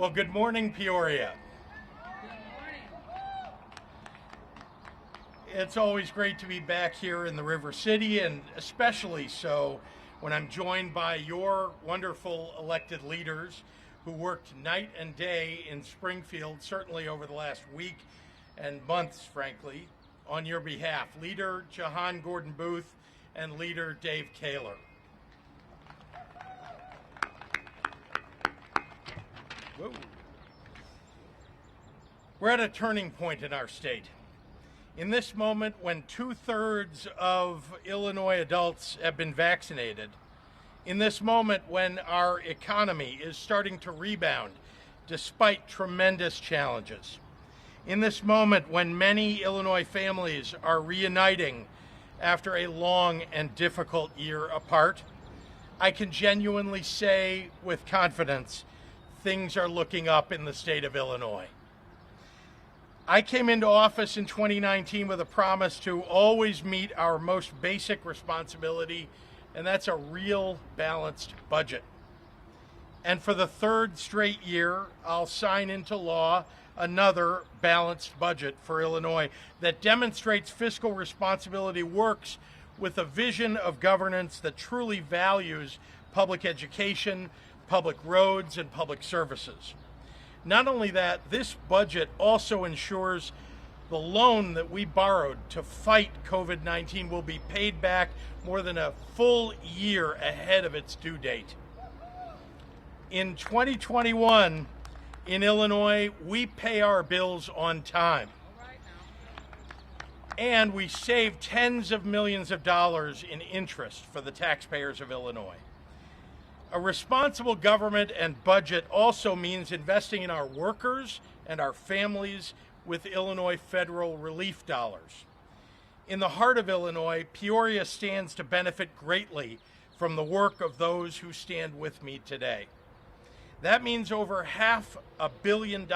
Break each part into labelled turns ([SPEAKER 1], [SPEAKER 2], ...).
[SPEAKER 1] Well, good morning, Peoria. It's always great to be back here in the River City, and especially so when I'm joined by your wonderful elected leaders who worked night and day in Springfield, certainly over the last week and months, frankly, on your behalf. Leader Jahan Gordon Booth and Leader Dave Kaler. Whoa. We're at a turning point in our state. In this moment, when 2/3 of Illinois adults have been vaccinated, in this moment when our economy is starting to rebound despite tremendous challenges, in this moment when many Illinois families are reuniting after a long and difficult year apart, I can genuinely say with confidence, things are looking up in the state of Illinois. I came into office in 2019 with a promise to always meet our most basic responsibility, and that's a real balanced budget. And for the third straight year, I'll sign into law another balanced budget for Illinois that demonstrates fiscal responsibility works with a vision of governance that truly values public education, public roads, and public services. Not only that, this budget also ensures the loan that we borrowed to fight COVID-19 will be paid back more than a full year ahead of its due date. In 2021, in Illinois, we pay our bills on time. And we save tens of millions of dollars in interest for the taxpayers of Illinois. A responsible government and budget also means investing in our workers and our families with Illinois federal relief dollars. In the heart of Illinois, Peoria stands to benefit greatly from the work of those who stand with me today. That means over $500 million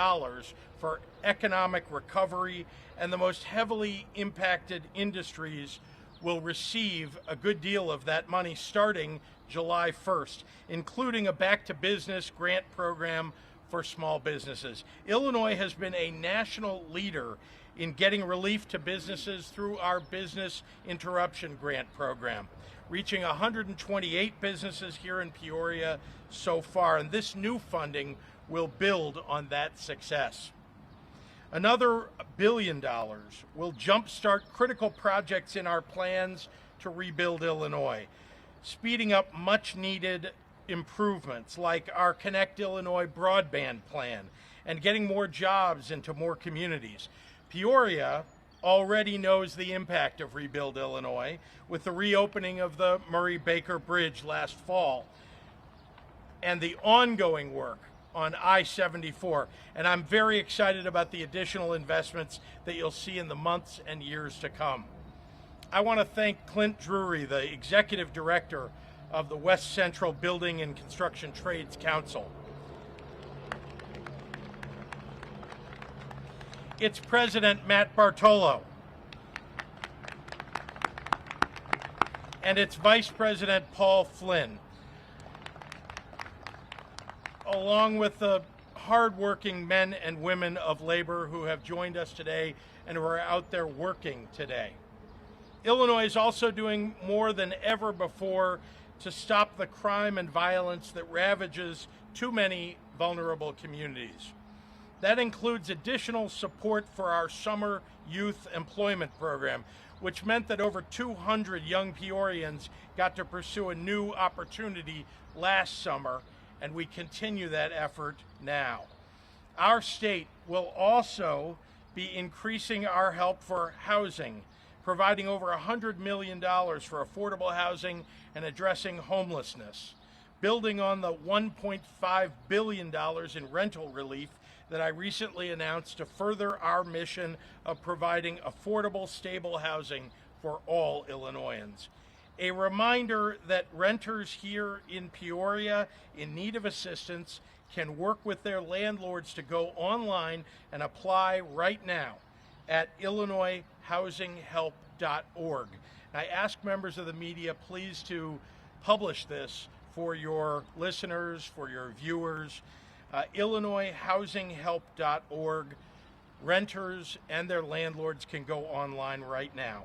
[SPEAKER 1] for economic recovery, and the most heavily impacted industries will receive a good deal of that money starting July 1st, including a back-to-business grant program for small businesses. Illinois has been a national leader in getting relief to businesses through our business interruption grant program, reaching 128 businesses here in Peoria so far, and this new funding will build on that success. Another $1 billion will jumpstart critical projects in our plans to rebuild Illinois, speeding up much-needed improvements like our Connect Illinois broadband plan and getting more jobs into more communities. Peoria already knows the impact of Rebuild Illinois with the reopening of the Murray-Baker Bridge last fall and the ongoing work on I-74. And I'm very excited about the additional investments that you'll see in the months and years to come. I want to thank Clint Drury, the Executive Director of the West Central Building and Construction Trades Council, its President, Matt Bartolo, and its Vice President, Paul Flynn, along with the hardworking men and women of labor who have joined us today and who are out there working today. Illinois is also doing more than ever before to stop the crime and violence that ravages too many vulnerable communities. That includes additional support for our summer youth employment program, which meant that over 200 young Peorians got to pursue a new opportunity last summer, and we continue that effort now. Our state will also be increasing our help for housing, providing over $100 million for affordable housing and addressing homelessness, building on the $1.5 billion in rental relief that I recently announced to further our mission of providing affordable, stable housing for all Illinoisans. A reminder that renters here in Peoria in need of assistance can work with their landlords to go online and apply right now at illinoishousinghelp.org. I ask members of the media please to publish this for your listeners, for your viewers. IllinoisHousingHelp.org. Renters and their landlords can go online right now.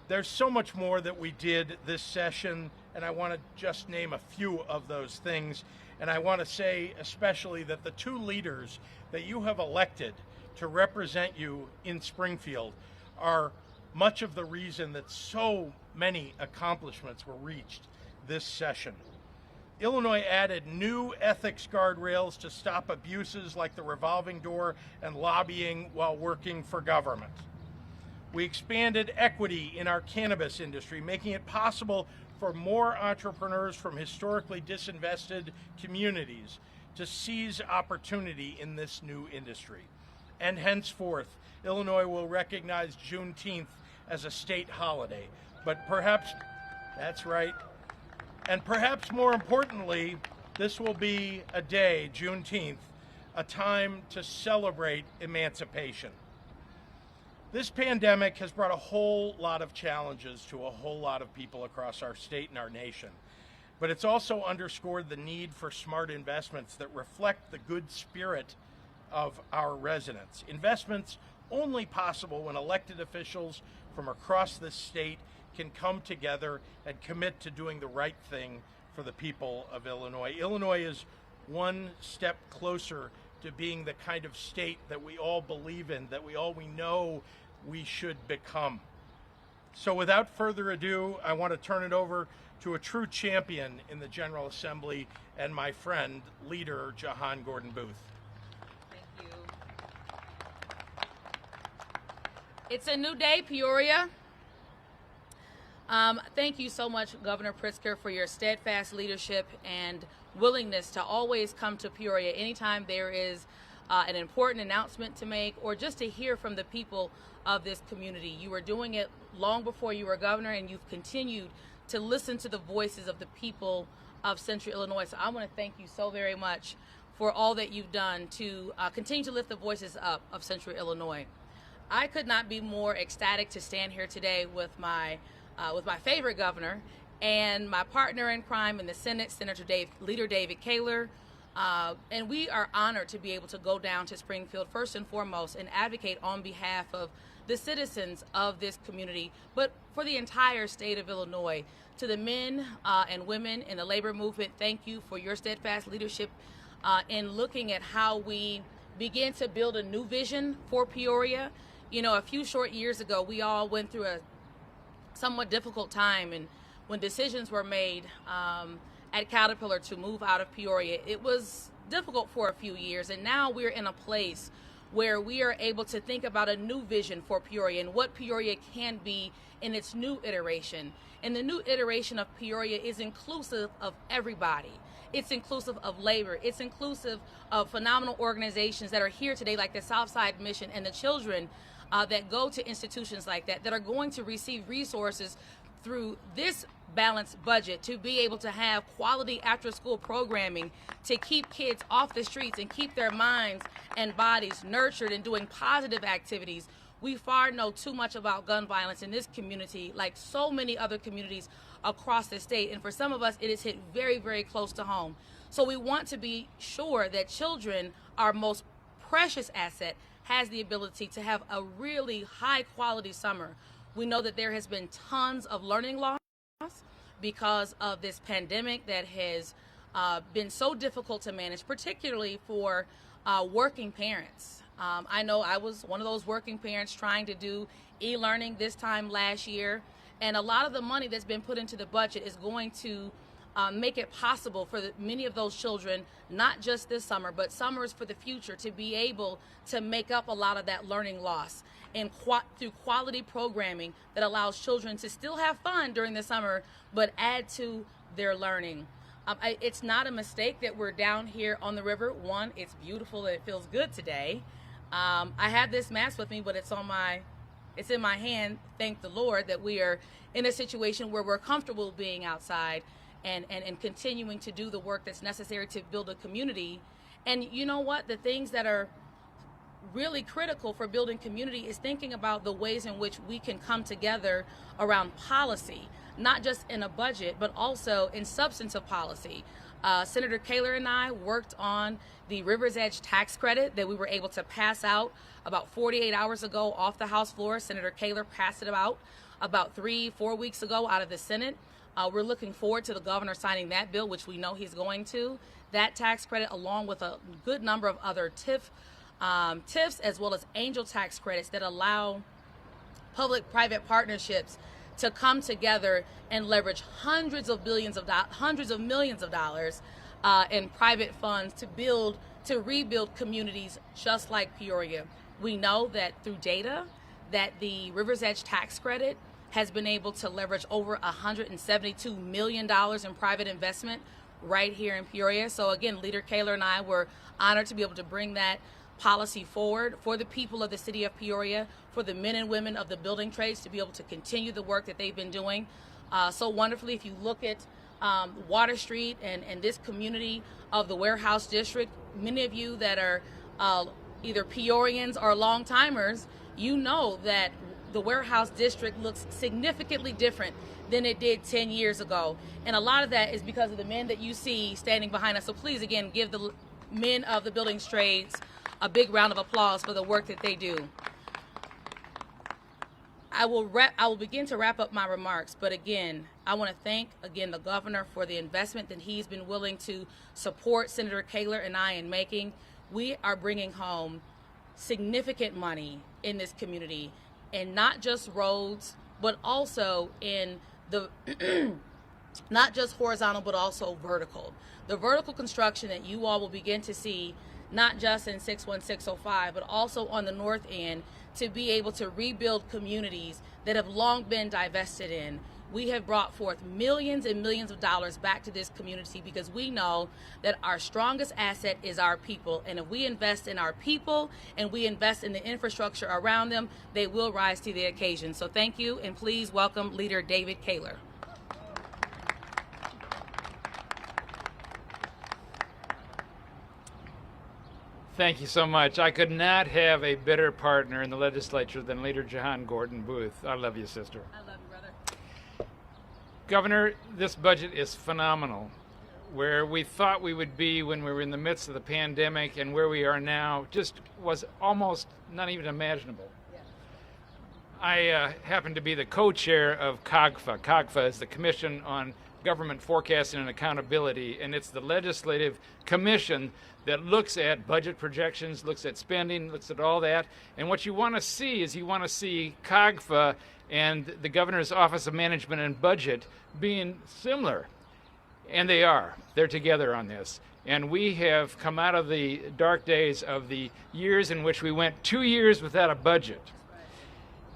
[SPEAKER 1] There's so much more that we did this session, and I want to just name a few of those things. And I want to say especially that the two leaders that you have elected to represent you in Springfield are much of the reason that so many accomplishments were reached this session. Illinois added new ethics guardrails to stop abuses like the revolving door and lobbying while working for government. We expanded equity in our cannabis industry, making it possible for more entrepreneurs from historically disinvested communities to seize opportunity in this new industry. And henceforth, Illinois will recognize Juneteenth as a state holiday. But perhaps, that's right, and perhaps more importantly, this will be a day, Juneteenth, a time to celebrate emancipation. This pandemic has brought a whole lot of challenges to a whole lot of people across our state and our nation. But it's also underscored the need for smart investments that reflect the good spirit of our residents. Investments only possible when elected officials from across this state can come together and commit to doing the right thing for the people of Illinois. Illinois is one step closer to being the kind of state that we all believe in, that we know we should become. So without further ado, I want to turn it over to a true champion in the General Assembly and my friend, leader Jahan Gordon Booth.
[SPEAKER 2] Thank you. It's a new day, Peoria. Thank you so much, Governor Pritzker, for your steadfast leadership and willingness to always come to Peoria anytime there is an important announcement to make or just to hear from the people of this community. You were doing it long before you were governor, and you've continued to listen to the voices of the people of Central Illinois. So I want to thank you so very much for all that you've done to continue to lift the voices up of Central Illinois. I could not be more ecstatic to stand here today with my favorite governor and my partner in crime in the Senate, Leader David Kaler. And we are honored to be able to go down to Springfield first and foremost and advocate on behalf of the citizens of this community, but for the entire state of Illinois. To the men and women in the labor movement, thank you for your steadfast leadership in looking at how we begin to build a new vision for Peoria. You know, a few short years ago, we all went through a somewhat difficult time, and when decisions were made at Caterpillar to move out of Peoria, it was difficult for a few years, and now we're in a place where we are able to think about a new vision for Peoria and what Peoria can be in its new iteration. And the new iteration of Peoria is inclusive of everybody. It's inclusive of labor. It's inclusive of phenomenal organizations that are here today, like the Southside Mission, and the children that go to institutions like that are going to receive resources through this balanced budget to be able to have quality after-school programming to keep kids off the streets and keep their minds and bodies nurtured and doing positive activities. We far know too much about gun violence in this community, like so many other communities across the state, and for some of us it is hit very, very close to home. So we want to be sure that children, our most precious asset, has the ability to have a really high quality summer. We know that there has been tons of learning loss because of this pandemic that has been so difficult to manage, particularly for working parents. I know I was one of those working parents trying to do e-learning this time last year, and a lot of the money that's been put into the budget is going to make it possible for many of those children, not just this summer, but summers for the future, to be able to make up a lot of that learning loss and through quality programming that allows children to still have fun during the summer, but add to their learning. It's not a mistake that we're down here on the river. One, it's beautiful and it feels good today. I have this mask with me, but it's in my hand. Thank the Lord that we are in a situation where we're comfortable being outside and continuing to do the work that's necessary to build a community. And you know what? The things that are really critical for building community is thinking about the ways in which we can come together around policy, not just in a budget, but also in substantive policy. Senator Kaler and I worked on the River's Edge tax credit that we were able to pass out about 48 hours ago off the House floor. Senator Kaler passed it out about 3-4 weeks ago out of the Senate. We're looking forward to the governor signing that bill, which we know he's going to. That tax credit, along with a good number of other TIFs, as well as angel tax credits that allow public-private partnerships to come together and leverage hundreds of millions of dollars in private funds to rebuild communities just like Peoria. We know that through data that the River's Edge tax credit has been able to leverage over $172 million in private investment right here in Peoria. So again, Leader Kaler and I were honored to be able to bring that policy forward for the people of the city of Peoria, for the men and women of the building trades to be able to continue the work that they've been doing so wonderfully. If you look at Water Street and this community of the Warehouse District, many of you that are either Peorians or long-timers, you know that the Warehouse District looks significantly different than it did 10 years ago. And a lot of that is because of the men that you see standing behind us. So please, again, give the men of the building trades a big round of applause for the work that they do. I will begin to wrap up my remarks, but again, I want to thank the governor for the investment that he's been willing to support Senator Kaler and I in making. We are bringing home significant money in this community, and not just roads, but also in the not just horizontal, but also vertical. The vertical construction that you all will begin to see, not just in 61605, but also on the north end, to be able to rebuild communities that have long been divested in. We have brought forth millions and millions of dollars back to this community because we know that our strongest asset is our people. And if we invest in our people and we invest in the infrastructure around them, they will rise to the occasion. So thank you, and please welcome Leader David Kaler.
[SPEAKER 3] Thank you so much. I could not have a better partner in the legislature than Leader Jahan Gordon Booth. I love you, sister.
[SPEAKER 2] I love you, brother.
[SPEAKER 3] Governor, this budget is phenomenal. Where we thought we would be when we were in the midst of the pandemic and where we are now just was almost not even imaginable.
[SPEAKER 2] Yeah.
[SPEAKER 3] I happen to be the co-chair of COGFA. COGFA is the Commission on Government Forecasting and Accountability, and it's the legislative commission that looks at budget projections, looks at spending, looks at all that. And what you want to see is you want to see COGFA and the Governor's Office of Management and Budget being similar. And they are. They're together on this. And we have come out of the dark days of the years in which we went 2 years without a budget.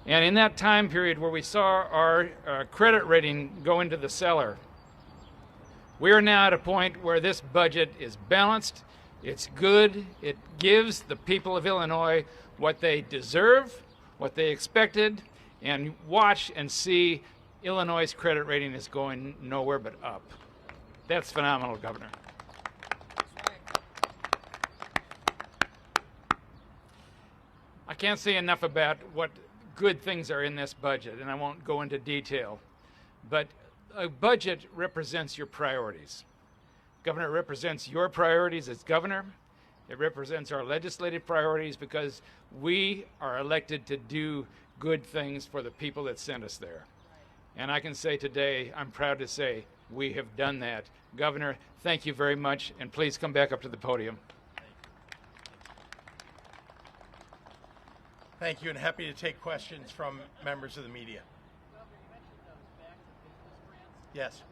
[SPEAKER 3] And in that time period where we saw our credit rating go into the cellar, we are now at a point where this budget is balanced, it's good, it gives the people of Illinois what they deserve, what they expected, and watch and see Illinois' credit rating is going nowhere but up. That's phenomenal, Governor. I can't say enough about what good things are in this budget, and I won't go into detail, but a budget represents your priorities. Governor, it represents your priorities as governor. It represents our legislative priorities because we are elected to do good things for the people that sent us there. And I can say today, I'm proud to say, we have done that. Governor, thank you very much, and please come back up to the podium.
[SPEAKER 1] Thank you, and happy to take questions from members of the media. Yes.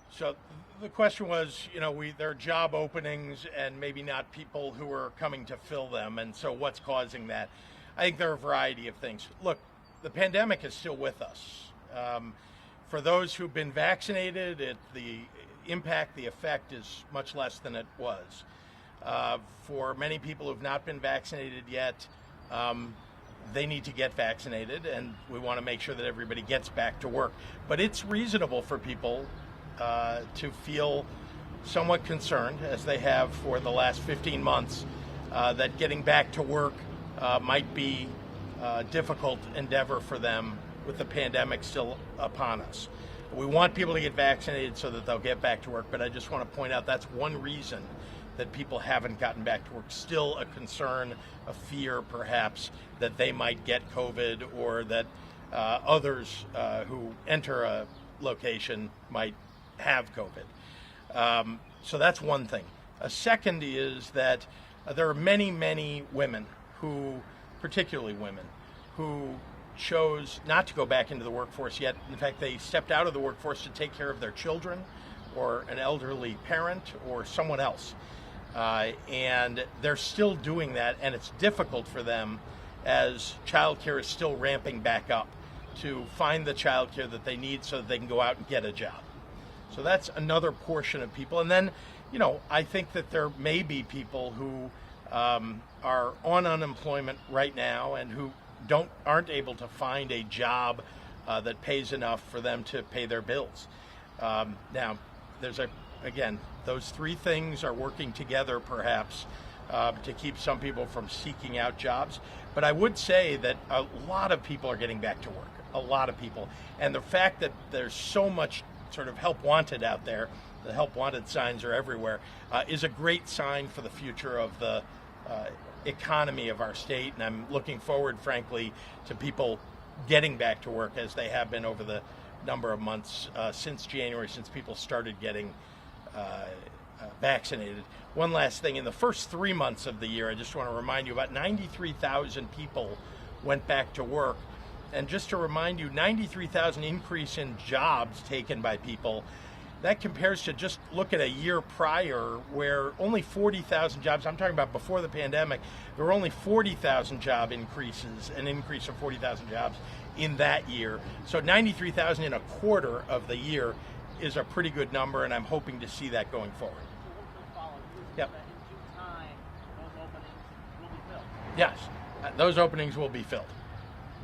[SPEAKER 1] So the question was, there are job openings and maybe not people who are coming to fill them, and so what's causing that? I think there are a variety of things. Look, the pandemic is still with us. For those who've been vaccinated, the impact, the effect is much less than it was. For many people who've not been vaccinated yet, they need to get vaccinated, and we want to make sure that everybody gets back to work. But it's reasonable for people to feel somewhat concerned, as they have for the last 15 months, that getting back to work might be a difficult endeavor for them with the pandemic still upon us. We want people to get vaccinated so that they'll get back to work, but I just want to point out that's one reason that people haven't gotten back to work. Still a concern, a fear perhaps that they might get COVID, or that others who enter a location might have COVID. So that's one thing. A second is that there are many, many women who, particularly women, who chose not to go back into the workforce yet. In fact, they stepped out of the workforce to take care of their children or an elderly parent or someone else. And they're still doing that, and it's difficult for them as childcare is still ramping back up to find the childcare that they need so that they can go out and get a job. So that's another portion of people. And then, I think that there may be people who are on unemployment right now and who aren't able to find a job that pays enough for them to pay their bills. Now, again, those three things are working together perhaps to keep some people from seeking out jobs. But I would say that a lot of people are getting back to work, a lot of people. And the fact that there's so much sort of help wanted out there, the help wanted signs are everywhere, is a great sign for the future of the economy of our state. And I'm looking forward, frankly, to people getting back to work as they have been over the number of months since January, since people started getting vaccinated. One last thing, in the first 3 months of the year, I just want to remind you, about 93,000 people went back to work. And just to remind you, 93,000 increase in jobs taken by people. That compares to just look at a year prior where only 40,000 jobs, I'm talking about before the pandemic, there were only 40,000 job increases, an increase of 40,000 jobs in that year. So 93,000 in a quarter of the year is a pretty good number, and I'm hoping to see that going forward. Yep. Yes, those openings will be filled.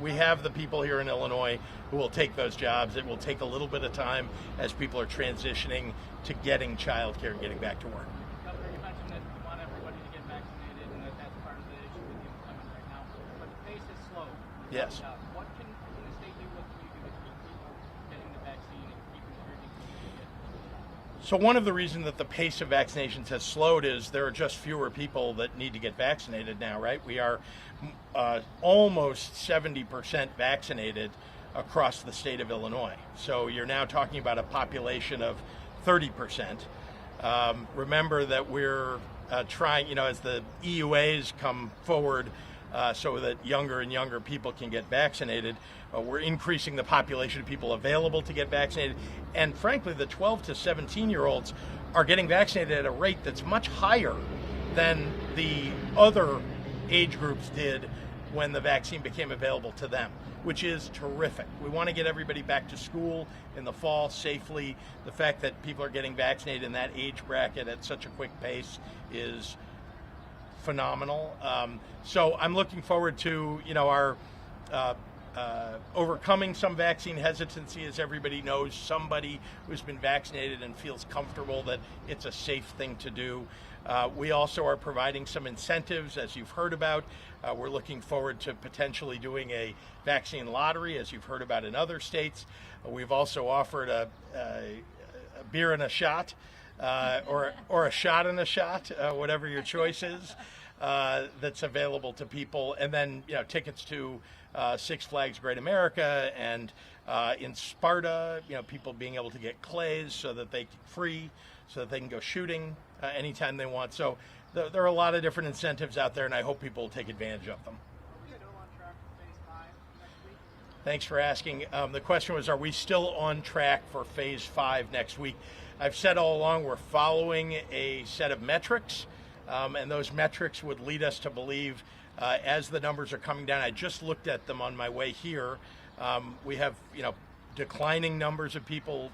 [SPEAKER 1] We have the people here in Illinois who will take those jobs. It will take a little bit of time as people are transitioning to getting childcare and getting back to work.
[SPEAKER 4] Governor, you mentioned that you want everybody to get vaccinated and that that's part of the issue with the employment right now. But the pace is slow.
[SPEAKER 1] Yes.
[SPEAKER 4] What can the state do? What can you do to keep people getting the vaccine and keep encouraging people to get it?
[SPEAKER 1] So one of the reasons that the pace of vaccinations has slowed is there are just fewer people that need to get vaccinated now, right? We are almost 70% vaccinated across the state of Illinois. So you're now talking about a population of 30%. Remember that we're trying, as the EUAs come forward so that younger and younger people can get vaccinated, we're increasing the population of people available to get vaccinated. And frankly, the 12 to 17-year-olds are getting vaccinated at a rate that's much higher than the other age groups did when the vaccine became available to them, which is terrific. We want to get everybody back to school in the fall safely. The fact that people are getting vaccinated in that age bracket at such a quick pace is phenomenal. So I'm looking forward to, our overcoming some vaccine hesitancy. As everybody knows, somebody who's been vaccinated and feels comfortable that it's a safe thing to do. We also are providing some incentives, as you've heard about. We're looking forward to potentially doing a vaccine lottery, as you've heard about in other states. We've also offered a beer and a shot, or a shot and a shot, whatever your choice is, that's available to people. And then, tickets to Six Flags Great America, and in Sparta, people being able to get clays so that they can go shooting anytime they want. So there are a lot of different incentives out there, and I hope people will take advantage of them.
[SPEAKER 4] Are we still on track for phase 5 next week?
[SPEAKER 1] Thanks for asking. The question was, are we still on track for phase 5 next week? I've said all along we're following a set of metrics, and those metrics would lead us to believe as the numbers are coming down. I just looked at them on my way here. We have, declining numbers of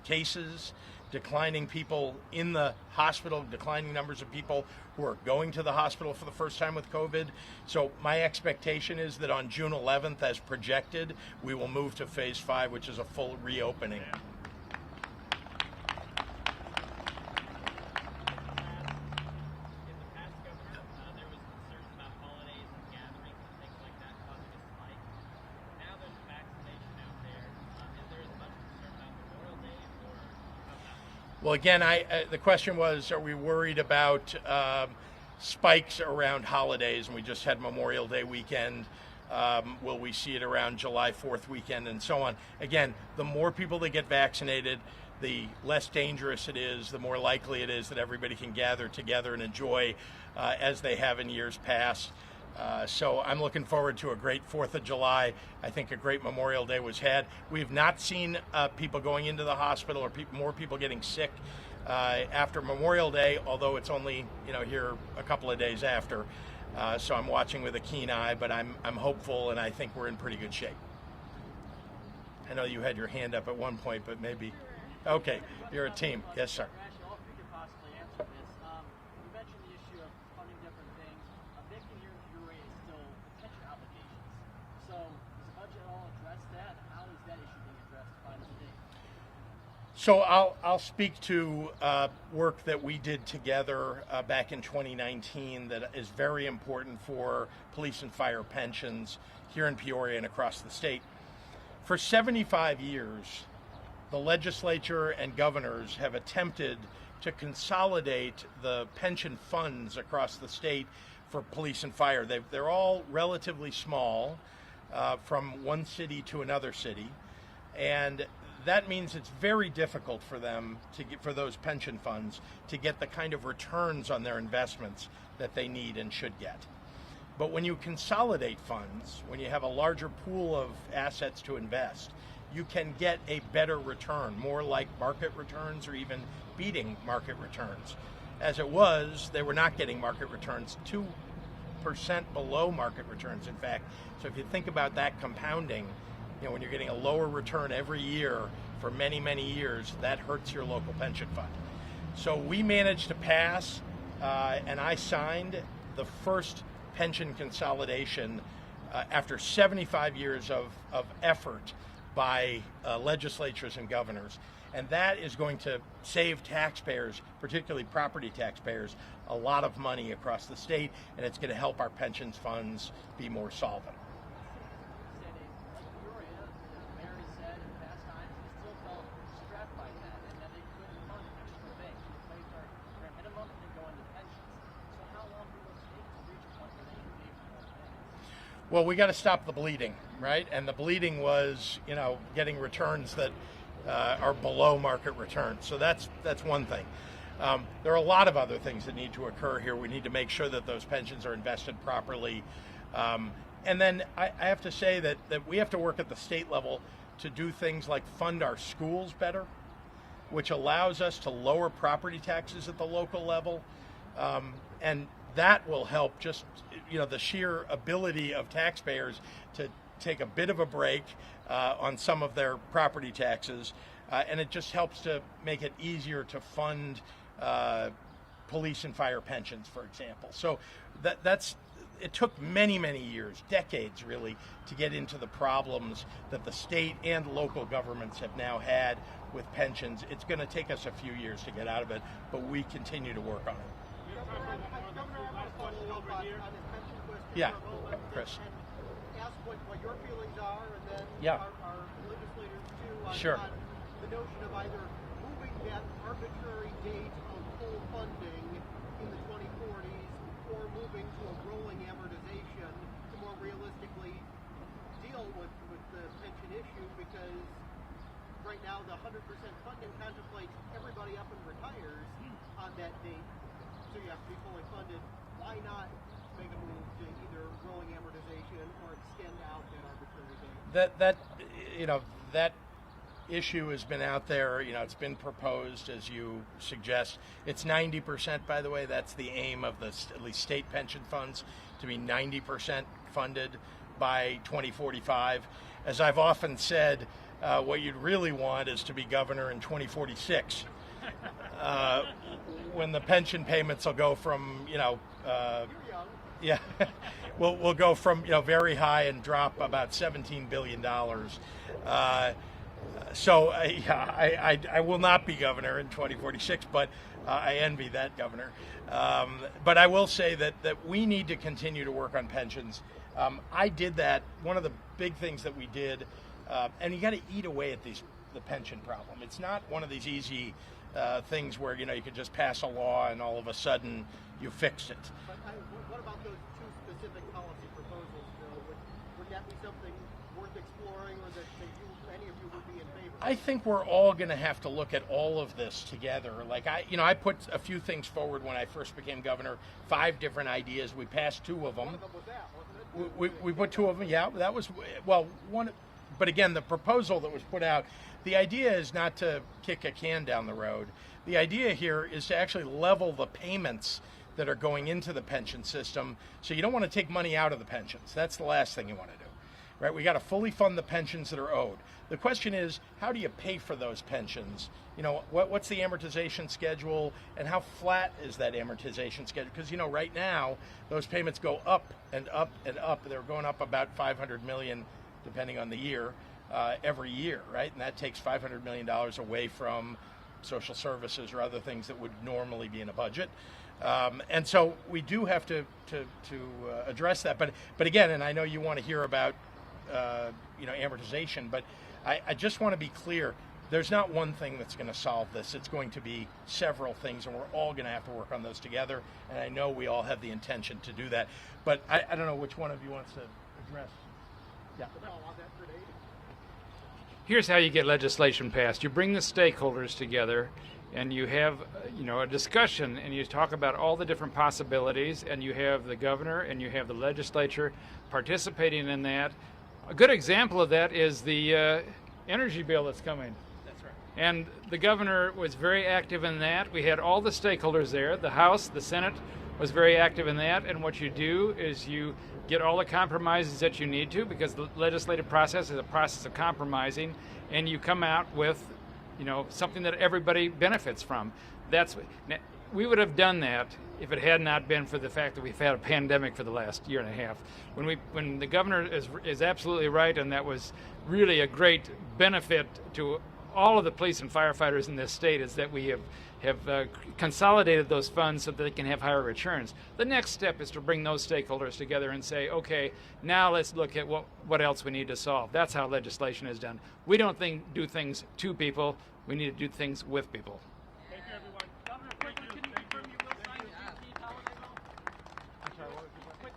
[SPEAKER 1] cases, declining people in the hospital, declining numbers of people who are going to the hospital for the first time with COVID. So my expectation is that on June 11th, as projected, we will move to phase 5, which is a full reopening. Well, again, the question was, are we worried about spikes around holidays? And we just had Memorial Day weekend. Will we see it around July 4th weekend and so on? Again, the more people that get vaccinated, the less dangerous it is, the more likely it is that everybody can gather together and enjoy as they have in years past. So I'm looking forward to a great 4th of July. I think a great Memorial Day was had. We've not seen people going into the hospital or more people getting sick after Memorial Day, although it's only here a couple of days after. So I'm watching with a keen eye, but I'm hopeful, and I think we're in pretty good shape. I know you had your hand up at one point, but maybe. Okay, you're a team. Yes, sir.
[SPEAKER 4] Actually, all three could possibly answer this. You mentioned the issue of funding different things. A big thing here in Peoria is still pension obligations. So does the budget at all address that? How is that issue being addressed by the state?
[SPEAKER 1] So I'll speak to work that we did together back in 2019 that is very important for police and fire pensions here in Peoria and across the state. For 75 years, the legislature and governors have attempted to consolidate the pension funds across the state for police and fire. They're all relatively small, from one city to another city, and that means it's very difficult for them for those pension funds to get the kind of returns on their investments that they need and should get. But when you consolidate funds, when you have a larger pool of assets to invest, you can get a better return, more like market returns or even beating market returns. As it was, they were not getting market returns, 2% below market returns, in fact. So if you think about that compounding, when you're getting a lower return every year for many, many years, that hurts your local pension fund. So we managed to pass, and I signed the first pension consolidation after 75 years of effort by legislatures and governors. And that is going to save taxpayers, particularly property taxpayers, a lot of money across the state, and it's going to help our pensions funds be more solvent. Well, we got to stop the bleeding, right? And the bleeding was, getting returns that are below market returns. So that's one thing. There are a lot of other things that need to occur here. We need to make sure that those pensions are invested properly. And then I have to say that we have to work at the state level to do things like fund our schools better, which allows us to lower property taxes at the local level. And that will help just, the sheer ability of taxpayers to take a bit of a break on some of their property taxes. And it just helps to make it easier to fund police and fire pensions, for example. So it took many, many years, decades really, to get into the problems that the state and local governments have now had with pensions. It's going to take us a few years to get out of it, but we continue to work on it. Yeah, Chris.
[SPEAKER 5] And ask what your feelings are, and then
[SPEAKER 1] Yeah.
[SPEAKER 5] our legislators too,
[SPEAKER 1] Sure.
[SPEAKER 5] on the notion of either moving that arbitrary date of full funding in the 2040s or moving to a rolling amortization to more realistically deal with the pension issue, because right now the 100% funding contemplates everybody up and retires on that date, so you have to be fully funded. Why not make a move to either rolling amortization or extend out that arbitrary date?
[SPEAKER 1] That issue has been out there. It's been proposed, as you suggest. It's 90%, by the way. That's the aim of at least state pension funds, to be 90% funded by 2045. As I've often said, what you'd really want is to be governor in 2046. When the pension payments will go from, yeah, we'll go from very high and drop about $17 billion. So I will not be governor in 2046, but I envy that governor. But I will say that we need to continue to work on pensions. I did that. One of the big things that we did, and you got to eat away at these the pension problem. It's not one of these easy things where you could just pass a law and all of a sudden you fixed it.
[SPEAKER 5] But what about those two specific policy proposals, Bill? Would that be something worth exploring, or that any of you would be in favor?
[SPEAKER 1] I think we're all going to have to look at all of this together. Like I put a few things forward when I first became governor. 5 different ideas. We passed 2 of them.
[SPEAKER 5] One of them was that, wasn't it?
[SPEAKER 1] We put 2 of them. Yeah, that was one. But again, the proposal that was put out, the idea is not to kick a can down the road. The idea here is to actually level the payments that are going into the pension system. So you don't want to take money out of the pensions. That's the last thing you want to do. Right? We got to fully fund the pensions that are owed. The question is, how do you pay for those pensions? What's the amortization schedule, and how flat is that amortization schedule? Because right now those payments go up and up and up. They're going up about $500 million, depending on the year, every year, right? And that takes $500 million away from social services or other things that would normally be in a budget. And so we do have to address that. But again, and I know you want to hear about amortization, but I just want to be clear. There's not one thing that's going to solve this. It's going to be several things, and we're all going to have to work on those together. And I know we all have the intention to do that. But I don't know which one of you wants to address. Yeah.
[SPEAKER 3] Here's how you get legislation passed. You bring the stakeholders together, and you have a discussion, and you talk about all the different possibilities, and you have the governor and you have the legislature participating in that. A good example of that is the energy bill that's coming.
[SPEAKER 1] That's right.
[SPEAKER 3] And the governor was very active in that. We had all the stakeholders there. The House, the Senate was very active in that. And what you do is you get all the compromises that you need to, because the legislative process is a process of compromising, and you come out with something that everybody benefits from. We would have done that if it had not been for the fact that we've had a pandemic for the last year and a half. When the governor is absolutely right, and that was really a great benefit to all of the police and firefighters in this state, is that we have consolidated those funds so that they can have higher returns. The next step is to bring those stakeholders together and say, okay, now let's look at what else we need to solve. That's how legislation is done. We don't do things to people. We need to do things with people.
[SPEAKER 4] Thank you, everyone. Governor, quickly, can you confirm you will sign the holiday bill?
[SPEAKER 1] I'm sorry, what was your question?